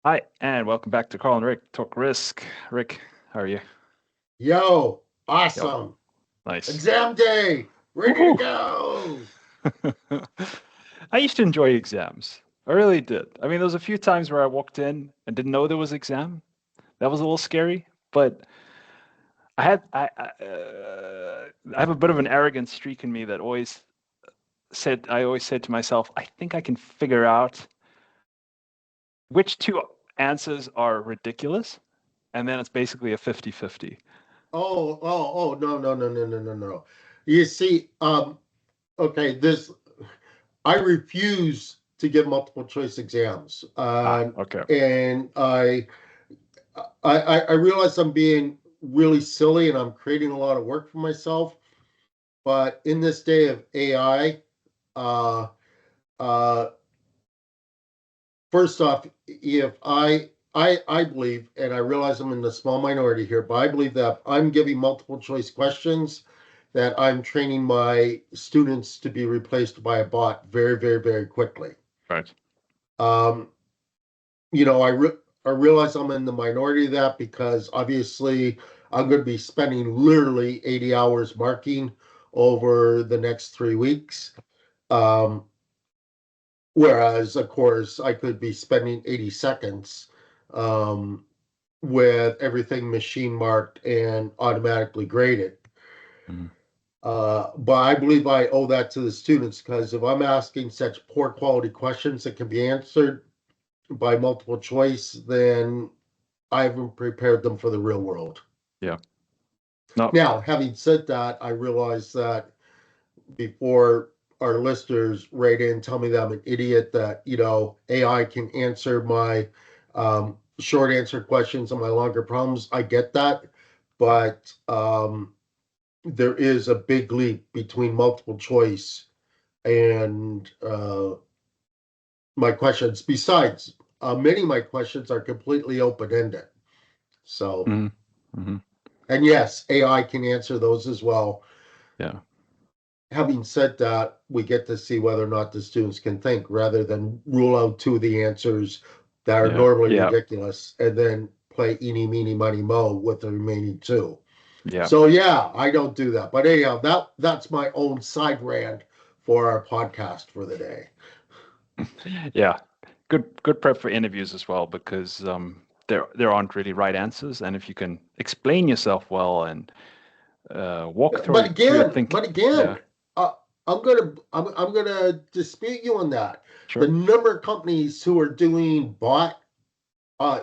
Hi, and welcome back to Carl and Rick Talk Risk. Rick, how are you? Yo, Yo, awesome. nice. Exam day. Ready to Woohoo! go. I used to enjoy exams. I really did. I mean, there was a few times where I walked in and didn't know there was exam. That was a little scary, but I have a bit of an arrogant streak in me that I always said to myself, I think I can figure out which two answers are ridiculous, and then it's basically a 50-50. No, no, no, no, no, no, no. You see, okay, this I refuse to give multiple choice exams. Okay. And I realize I'm being really silly and I'm creating a lot of work for myself. But in this day of AI, uh, uh, first off, if I believe, and I realize I'm in the small minority here, but I believe that I'm giving multiple choice questions, that I'm training my students to be replaced by a bot very, very, very quickly. Right. Um, you know, I realize I'm in the minority of that because obviously I'm going to be spending literally 80 hours marking over the next 3 weeks. Um, Whereas, of course, I could be spending 80 seconds um, with everything machine marked and automatically graded. Mhm. But I believe I owe that to the students because if I'm asking such poor quality questions that can be answered by multiple choice, then I haven't prepared them for the real world. Yeah. No. Now, having said that, I realize that before our listeners write in, tell me that I'm an idiot, that, AI can answer my short answer questions and my longer problems. I get that. But there is a big leap between multiple choice and my questions. Besides, many of my questions are completely open ended. So, Hmm. Hmm. and yes, AI can answer those as well. Yeah. Having said that, we get to see whether or not the students can think rather than rule out two of the answers that are Yeah. normally Yeah. ridiculous and then play eeny, meeny, miny, mo with the remaining two. Yeah. So yeah, I don't do that. But anyhow, that's my own side rant for our podcast for the day. Yeah. Good prep for interviews as well because there aren't really right answers, and if you can explain yourself well and walk But through it, again, think. but again, Yeah. uh, I'm gonna dispute you on that. The Sure. number of companies who are doing bot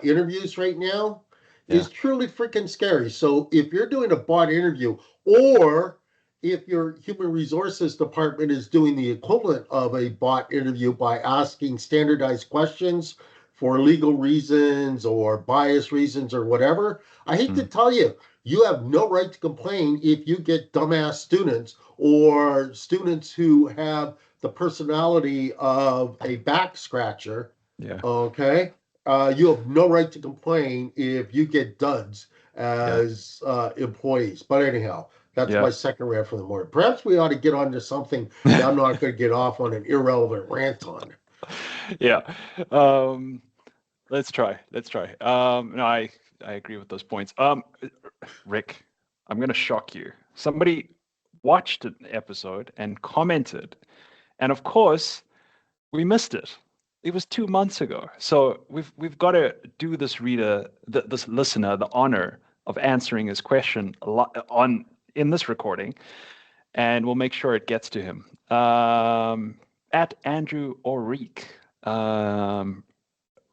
interviews right now Yeah. is truly freaking scary. So if you're doing a bot interview, or if your human resources department is doing the equivalent of a bot interview by asking standardized questions for legal reasons or bias reasons or whatever, I hate to Mm. tell you, you have no right to complain if you get dumbass students or students who have the personality of a back scratcher. Yeah. Okay, you have no right to complain if you get duds Yeah. as employees. But anyhow, that's Yeah. my second rant for the morning. Perhaps we ought to get on to something that I'm not going to get off on an irrelevant rant on. Yeah. Um, let's try. Let's try. No, I agree with those points. Rick, I'm gonna shock you. Somebody watched an episode and commented, and of course, we missed it. It was 2 months ago. So we've got to do this reader, this listener, the honor of answering his question a lot on in this recording, and we'll make sure it gets to him. At Andrew Orique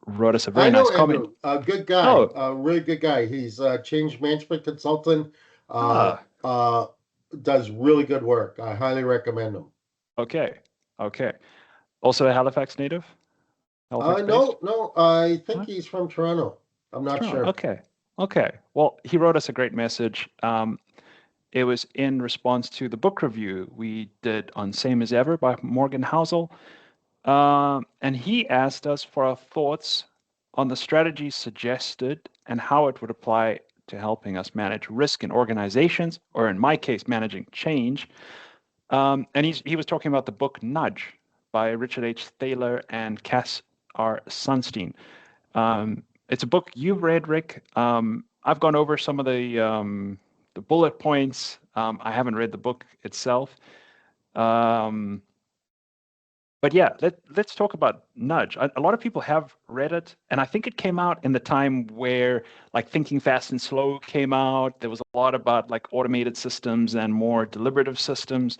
wrote us a very I know nice comment. Andrew, a good guy, Oh, a really good guy. He's a change management consultant. Uh, ah, uh, does really good work. I highly recommend him. okay, okay. Also a Halifax native, Halifax based. No, no, I think Huh? he's from Toronto. I'm not Toronto. sure. Okay, okay. Well, he wrote us a great message. It was in response to the book review we did on Same as Ever by Morgan Housel. And he asked us for our thoughts on the strategies suggested and how it would apply to helping us manage risk in organizations, or in my case, managing change. And he was talking about the book Nudge by Richard H. Thaler and Cass R. Sunstein. It's a book you've read, Rick. I've gone over some of the bullet points. I haven't read the book itself. Um, but yeah, let's talk about Nudge. A lot of people have read it, and I think it came out in the time where like Thinking Fast and Slow came out. There was a lot about like automated systems and more deliberative systems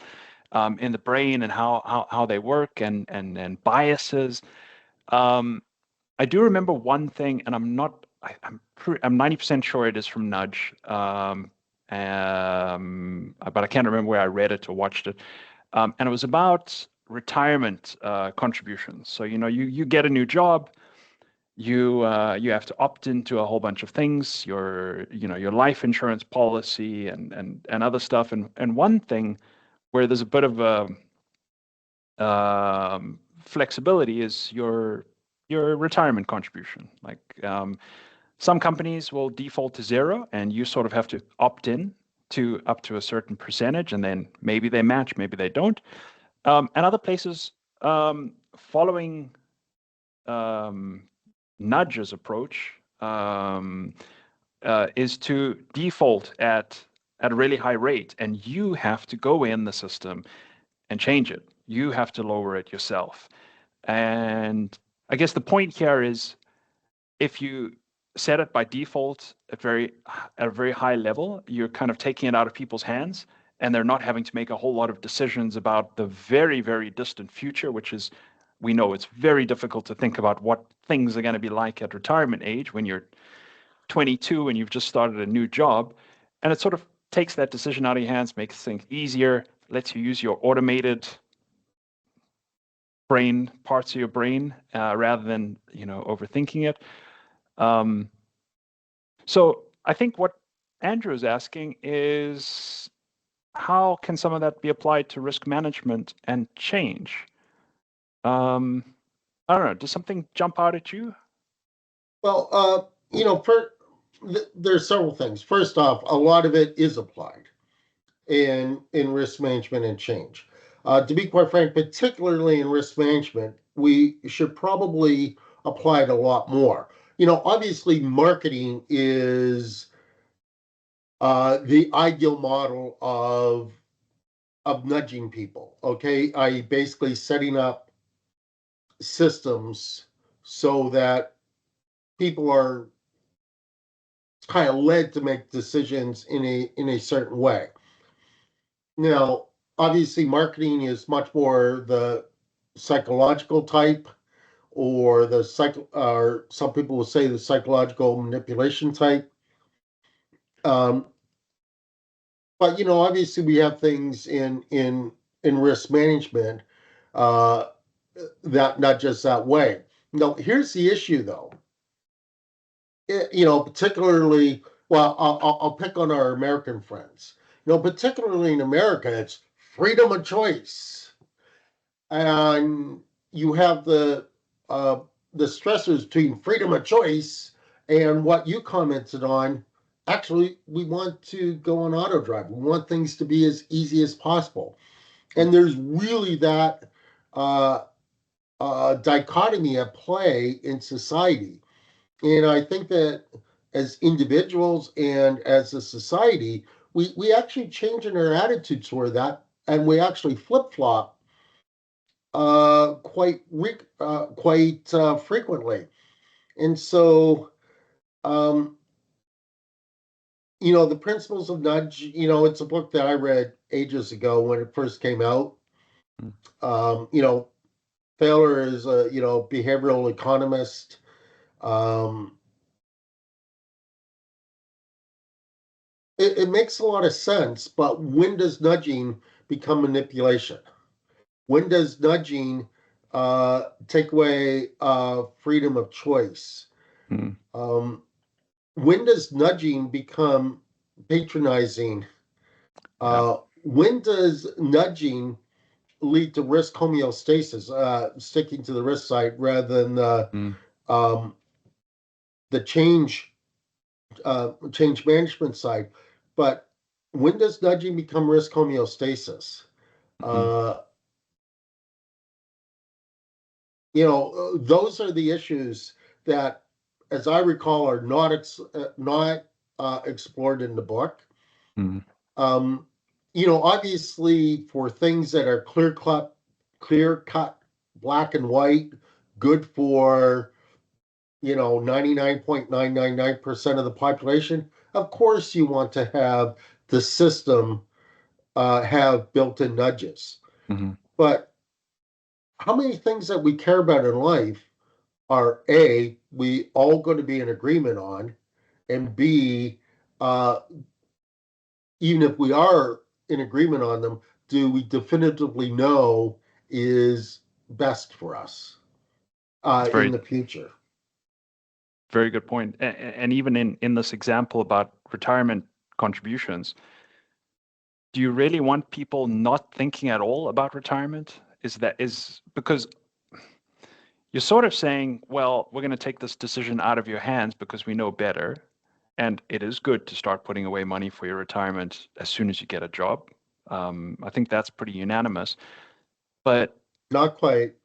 in the brain and how they work and biases. Um, I do remember one thing, and I'm not. I'm 90% sure it is from Nudge. But I can't remember where I read it or watched it. And it was about retirement contributions. So you get a new job, you have to opt into a whole bunch of things, your life insurance policy and other stuff. And one thing where there's a bit of a flexibility is your retirement contribution. Like some companies will default to zero, and you sort of have to opt in to up to a certain percentage, and then maybe they match, maybe they don't. And other places following um, Nudge's approach is to default at a really high rate, and you have to go in the system and change it. You have to lower it yourself. And I guess the point here is if you set it by default at a very high level, you're kind of taking it out of people's hands, and they're not having to make a whole lot of decisions about the very, very distant future, which is we know it's very difficult to think about what things are going to be like at retirement age when you're 22 and you've just started a new job. And it sort of takes that decision out of your hands, makes things easier, lets you use your automated brain parts of your brain rather than overthinking it. Um, so I think what Andrew is asking is how can some of that be applied to risk management and change? Um, I don't know. Does something jump out at you? Well, there's several things. First off, a lot of it is applied in risk management and change. To be quite frank, particularly in risk management, we should probably apply it a lot more. Obviously, marketing is the ideal model of nudging people. Okay, I basically setting up systems so that people are kind of led to make decisions in a certain way. Now, obviously, marketing is much more the psychological type, or or some people will say the psychological manipulation type. Um, but obviously, we have things in risk management uh, that not just that way. Now, here's the issue, though. Particularly, well, I'll pick on our American friends. Particularly in America, it's freedom of choice, and you have uh, the stressors between freedom of choice and what you commented on. Actually, we want to go on auto drive. We want things to be as easy as possible, and there's really that uh, dichotomy at play in society. And I think that as individuals and as a society, we actually change in our attitudes toward that, and we actually flip flop quite frequently. And so, um, the principles of nudge. It's a book that I read ages ago when it first came out. Mm. Um, you know, Thaler is a behavioral economist. Um, it makes a lot of sense, but when does nudging become manipulation? When does nudging take away freedom of choice? Mm. Um, when does nudging become patronizing? Yeah. When does nudging lead to risk homeostasis, sticking to the risk side rather than Mm. um, the change management side? But when does nudging become risk homeostasis? Mm. Uh, those are the issues that as I recall, are not explored in the book. Mhm. Obviously, for things that are clear cut, black and white, good for 99.999% of the population. Of course, you want to have the system have built-in nudges. Mhm. But how many things that we care about in life are A, we all going to be in agreement on, and B, uh, even if we are in agreement on them, do we definitively know is best for us It's in very, the future? very good point. And even in this example about retirement contributions, do you really want people not thinking at all about retirement? Is because you're sort of saying, well, we're going to take this decision out of your hands because we know better. And it is good to start putting away money for your retirement as soon as you get a job. I think that's pretty unanimous. But Not quite.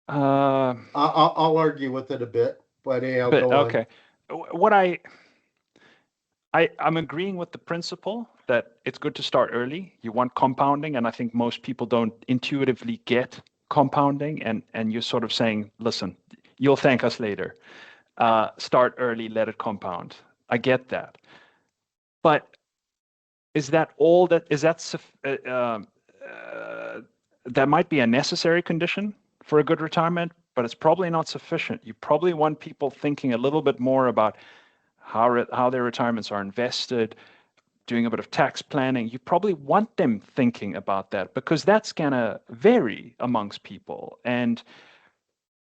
uh, I'll argue with it a bit, but hey, I'll but go on. okay, what I'm agreeing with the principle that it's good to start early. You want compounding, and I think most people don't intuitively get compounding. And you're sort of saying, listen, you'll thank us later. Start early, let it compound. I get that, but is that all that is that that might be a necessary condition for a good retirement, but it's probably not sufficient. You probably want people thinking a little bit more about how their retirements are invested, doing a bit of tax planning. You probably want them thinking about that because that's gonna vary amongst people. And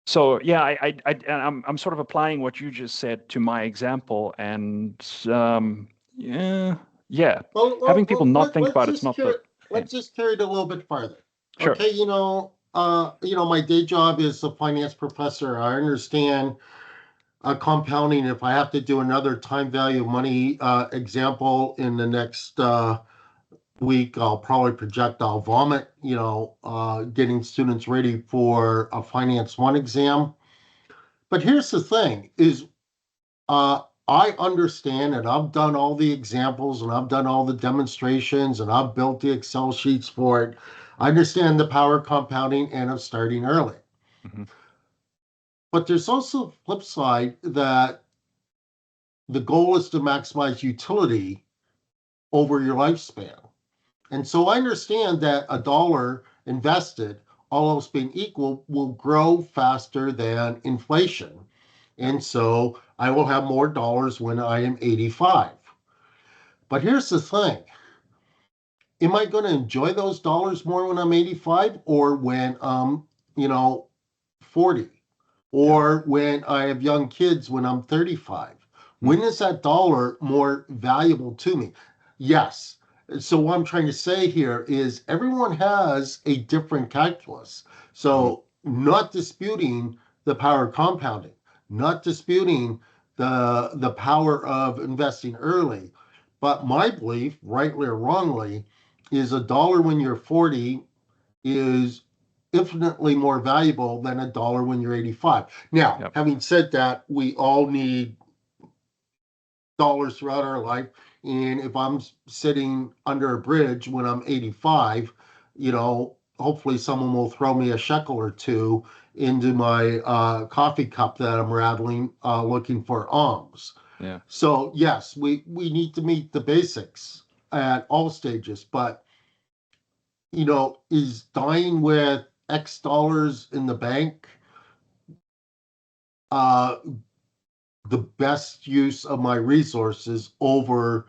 so, yeah, I'm sort of applying what you just said to my example, and yeah, yeah, having people not think about it's not the Let's aim. just carry it a little bit farther. Sure. Okay, my day job is a finance professor. I understand compounding. If I have to do another time value of money example in the next week, I'll probably project I'll vomit, getting students ready for a Finance 1 exam. But here's the thing is I understand and I've done all the examples and I've done all the demonstrations and I've built the Excel sheets for it. I understand the power of compounding and of starting early. Hmm. But there's also a flip side that the goal is to maximize utility over your lifespan. And so I understand that a dollar invested, all else being equal, will grow faster than inflation. Yeah. And so I will have more dollars when I am 85. But here's the thing. Am I going to enjoy those dollars more when I'm 85 or when I'm, 40? Yeah. Or when I have young kids when I'm 35? Mm. When is that dollar more valuable to me? Yes. So what I'm trying to say here is everyone has a different calculus. Mhm. So not disputing the power of compounding, not disputing the power of investing early. But my belief, rightly or wrongly, is a dollar when you're 40 is infinitely more valuable than a dollar when you're 85. Now, Yep. having said that, we all need dollars throughout our life. And if I'm sitting under a bridge when I'm 85, hopefully someone will throw me a shekel or two into my coffee cup that I'm rattling, looking for alms. Yeah. So yes, we need to meet the basics at all stages, but is dying with X dollars in the bank uh, the best use of my resources over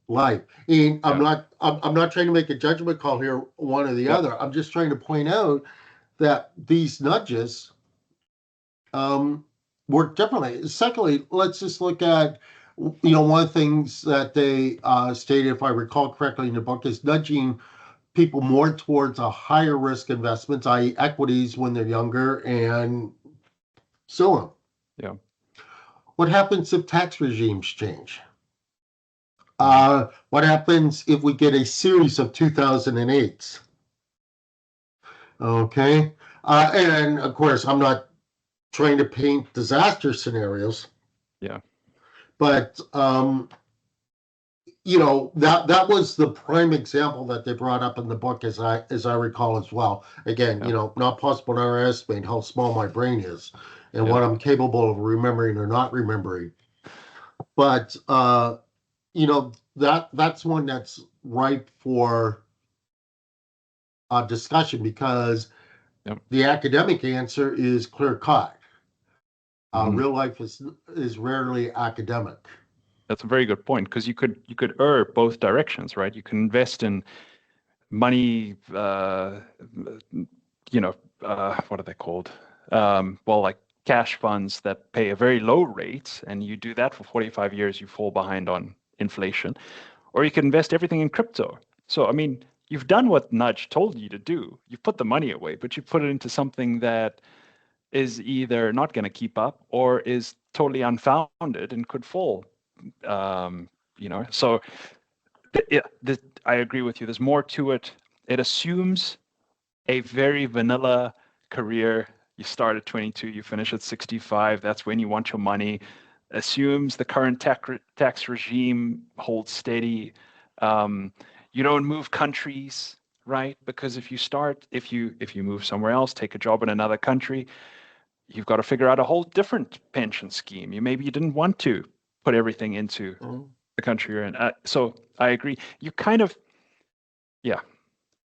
life? And Yeah. I'm not trying to make a judgment call here, one or the Yep. other. I'm just trying to point out that these nudges um, work differently. Secondly, let's just look at one of the things that they stated, if I recall correctly in the book, is nudging people more towards a higher risk investments, i.e., equities when they're younger, and so on. Yeah. What happens if tax regimes change? Mhm. What happens if we get a series of 2008s? Okay. And of course, I'm not trying to paint disaster scenarios, Yeah. But that was the prime example that they brought up in the book, as I recall as well. Again, Yeah. not possible to underestimate how small my brain is and Yeah. what I'm capable of remembering or not remembering. But that's one that's ripe for discussion because Yeah. the academic answer is clear cut. Mhm. Real life is rarely academic. That's a very good point because you could err both directions, right? You can invest in money, you know, what are they called? Well, like cash funds that pay a very low rate, and you do that for 45 years, you fall behind on inflation. Or you can invest everything in crypto. So, I mean, you've done what Nudge told you to do. You've put the money away, but you put it into something that is either not going to keep up or is totally unfounded and could fall. Um, so yeah, I agree with you. There's more to it. It assumes a very vanilla career. You start at 22, you finish at 65. That's when you want your money. Assumes the current tax regime holds steady. Um, you don't move countries, right? Because if you move somewhere else, take a job in another country, you've got to figure out a whole different pension scheme. You didn't want to put everything into Mm. the country you're in. So I agree. Yeah,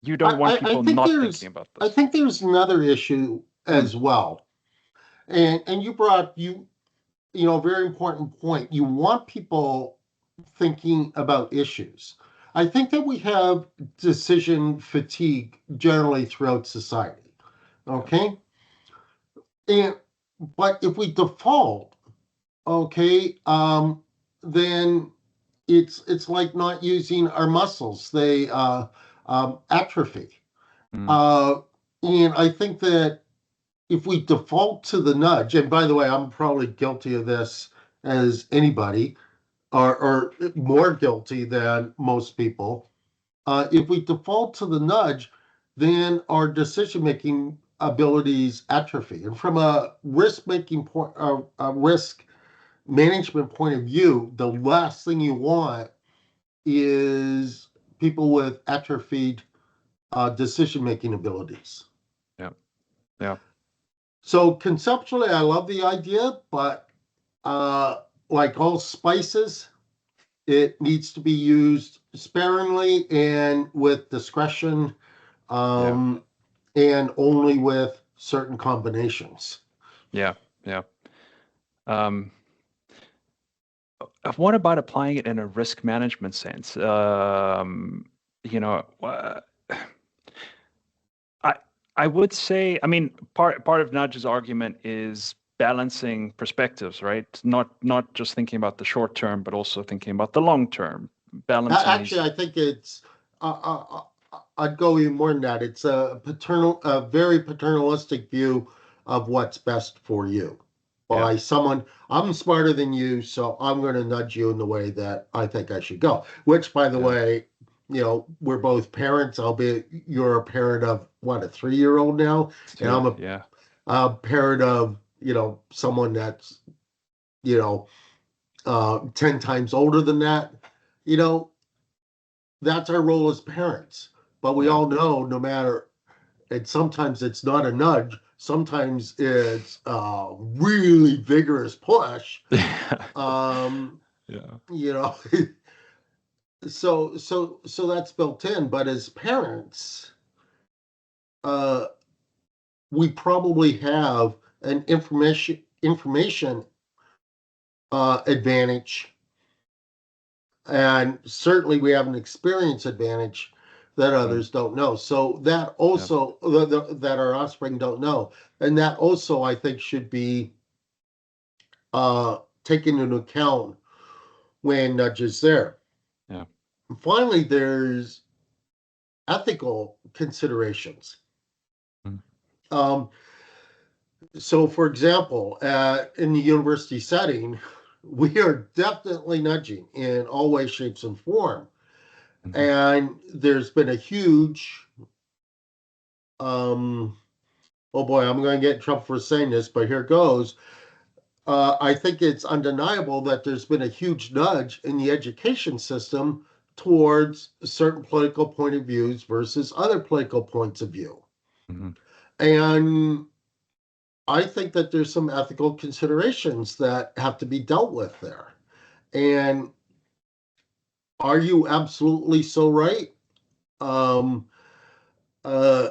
you don't I, want I, I people think not thinking there's about I this. think there's another issue Hmm. as well, and you brought a very important point. You want people thinking about issues. I think that we have decision fatigue generally throughout society. Yeah, Okay, and but if we default, okay, then it's like not using our muscles; they atrophy. mm, Uh, and I think that if we default to the nudge, and by the way, I'm probably guilty of this as anybody, or more guilty than most people. If we default to the nudge, then our decision making abilities atrophy. And from a risk making point, a risk management point of view, the last thing you want is people with atrophied decision making abilities. yeah, yeah, So conceptually, I love the idea, but uh, like all spices, it needs to be used sparingly and with discretion, yeah, um, and only with certain combinations. yeah, yeah. Um, what about applying it in a risk management sense? You know, uh, I I would say, I mean, part of Nudge's argument is balancing perspectives, right? Not just thinking about the short term, but also thinking about the long term, balancing Actually, these. I think I'd go even more than that. It's a very paternalistic view of what's best for you. Yeah, By someone, I'm smarter than you, so I'm going to nudge you in the way that I think I should go. Which, by the yeah, way, we're both parents, albeit you're a parent of what, a 3-year-old now, and two, I'm yeah, a parent of, someone that's, you know, 10 times older than that. You know, that's our role as parents. But we yeah, all know no matter, and sometimes it's not a nudge, sometimes it's a really vigorous push. Um, yeah, you know, so that's built in. But as parents, uh, we probably have an information advantage, and certainly we have an experience advantage that mm, others don't know. So that yeah, also that our offspring don't know, and that also I think should be taken into account when nudges there. yeah, Finally, there's ethical considerations. mm, Um, so, for example, in the university setting, we are definitely nudging in all ways, shapes, and form. mhm, And there's been a huge, um, oh boy, I'm going to get in trouble for saying this, but here goes. I think it's undeniable that there's been a huge nudge in the education system towards certain political point of views versus other political points of view. Mm-hmm. And I think that there's some ethical considerations that have to be dealt with there. And are you absolutely so right? Um, uh,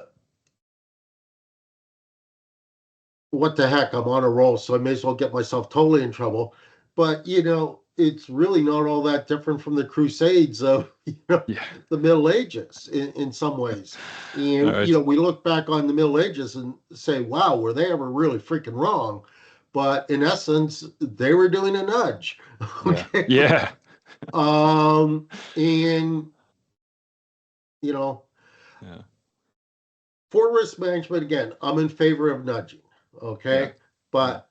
what the heck? I'm on a roll, so I may as well get myself totally in trouble. But it's really not all that different from the Crusades of Yeah. the Middle Ages in some ways. All And right. we look back on the Middle Ages and say, wow, were they ever really freaking wrong? But in essence, they were doing a nudge. Yeah. Okay. Yeah. And you know, Yeah. for risk management, again, I'm in favor of nudging. Yeah. Okay. Yeah. But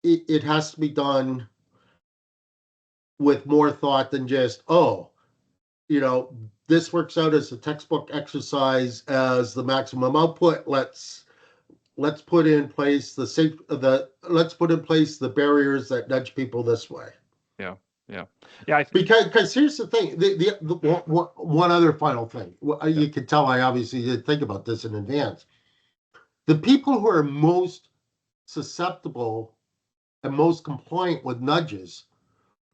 it has to be done with more thought than just, oh, you know, this works out as a textbook exercise as the maximum output. Let's put in place let's put in place the barriers that nudge people this way. Yeah. Yeah. Yeah. Because here's the thing, one other final thing. Yeah. You can tell I obviously did think about this in advance. The people who are most susceptible and most compliant with nudges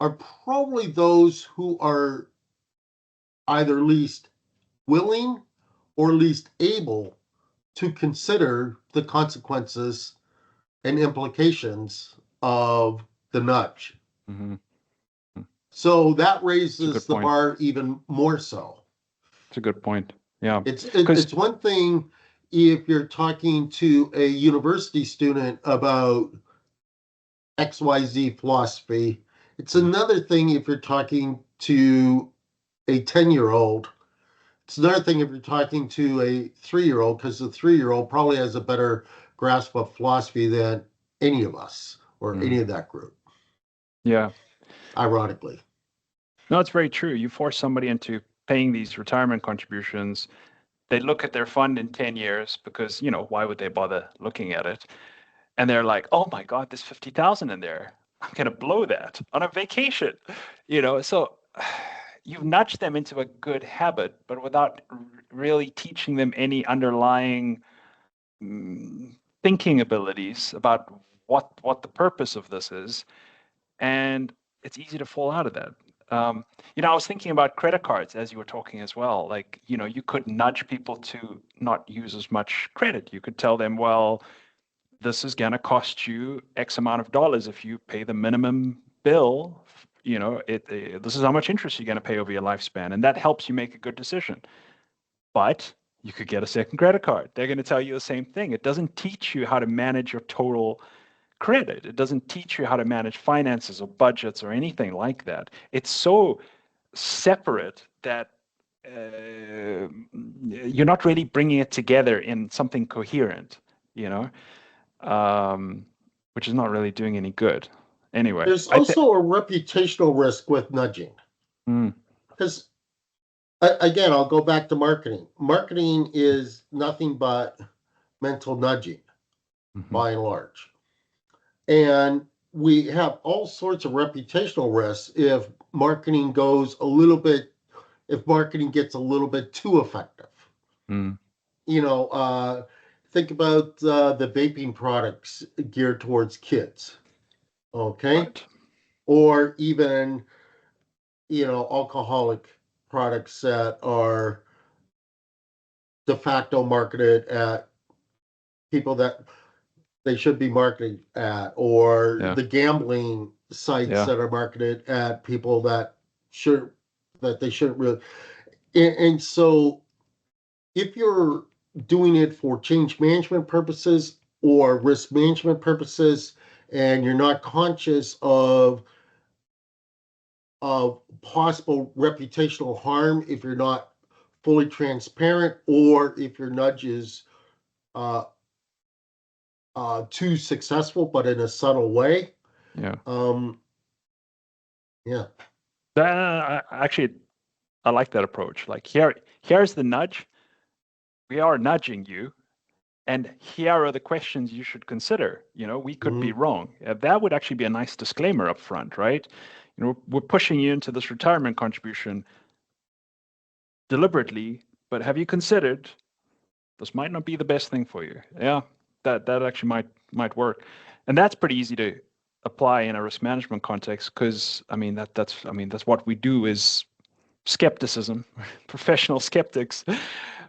are probably those who are either least willing or least able to consider the consequences and implications of the nudge. Mm-hmm. So that It's a raises good the point. bar even more so. It's a good point. Yeah. It's Because it's one thing if you're talking to a university student about XYZ philosophy. It's another thing if you're talking to a 10-year-old. It's another thing if you're talking to a 3-year-old, because the 3-year-old probably has a better grasp of philosophy than any of us or any of that group, yeah. ironically. No, it's very true. You force somebody into paying these retirement contributions. They look at their fund in 10 years because, why would they bother looking at it? And they're like, oh my God, there's 50,000 in there. I'm going to blow that on a vacation. So you've nudged them into a good habit, but without really teaching them any underlying thinking abilities about what the purpose of this is. And it's easy to fall out of that. I was thinking about credit cards as you were talking as well. Like, you could nudge people to not use as much credit. You could tell them, well, this is going to cost you X amount of dollars if you pay the minimum bill. This is how much interest you're going to pay over your lifespan, and that helps you make a good decision. But you could get a second credit card. They're going to tell you the same thing. It doesn't teach you how to manage your total credit. It doesn't teach you how to manage finances or budgets or anything like that. It's so separate that you're not really bringing it together in something coherent, you know, which is not really doing any good. Anyway, There's also a reputational risk with nudging. Because, again, I'll go back to marketing. Marketing is nothing but mental nudging, by and large. And we have all sorts of reputational risks if marketing gets a little bit too effective. Think about the vaping products geared towards kids, okay? Right. Or even, alcoholic products that are de facto marketed at people that they should be marketing at, or Yeah. the gambling sites that are marketed at people that they shouldn't really. And so if you're doing it for change management purposes or risk management purposes, and you're not conscious of possible reputational harm if you're not fully transparent, or if your nudge is uh, too successful, but in a subtle way. Yeah. Yeah. Actually, I like that approach. Like here's the nudge. We are nudging you, and here are the questions you should consider. We could be Mhm. wrong. That would actually be a nice disclaimer up front, right? We're pushing you into this retirement contribution deliberately, but have you considered this might not be the best thing for you? Yeah, that actually might work, and that's pretty easy to apply in a risk management context, because that's what we do, is skepticism, professional skeptics.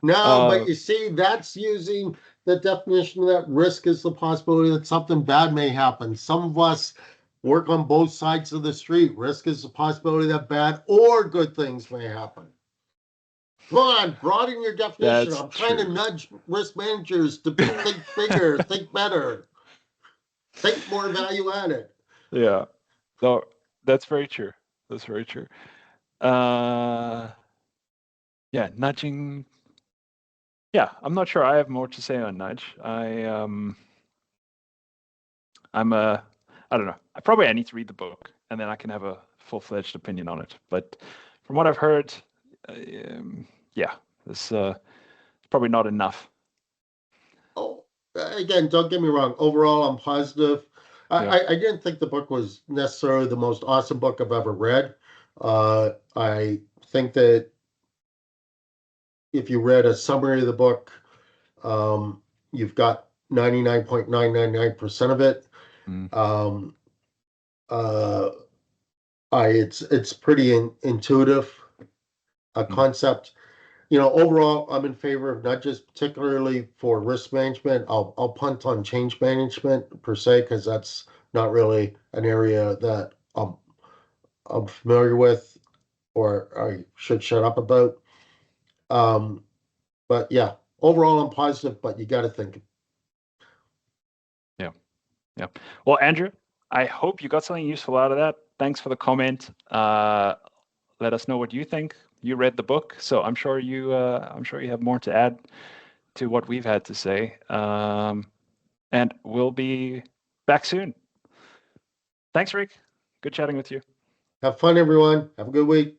No, Uh, but you see, that's using the definition of that risk is the possibility that something bad may happen. Some of us work on both sides of the street. Risk is the possibility that bad or good things may happen. Come on, broaden your definition. that's I'm trying to true. nudge risk managers to think bigger, think better, think more value added. Yeah, no, that's very true. That's very true. Uh, yeah, nudging. Yeah, I'm not sure I have more to say on nudge. I don't know. I need to read the book, and then I can have a full-fledged opinion on it. But from what I've heard, yeah, it's probably not enough. Oh, again, don't get me wrong. Overall, I'm positive. Yeah. I didn't think the book was necessarily the most awesome book I've ever read. I think that if you read a summary of the book, um, you've got 99.999% of it. Mm, Um, uh, it's pretty intuitive, a mm, concept. Overall, I'm in favor of not just particularly for risk management. I'll punt on change management per se because that's not really an area that I'm familiar with or I should shut up about. Um, but yeah, overall I'm positive, but you got to think. yeah. Yeah. Well, Andrew, I hope you got something useful out of that. Thanks for the comment. Let us know what you think. You read the book, so I'm sure you have more to add to what we've had to say. And we'll be back soon. Thanks, Rick. Good chatting with you. Have fun, everyone. Have a good week.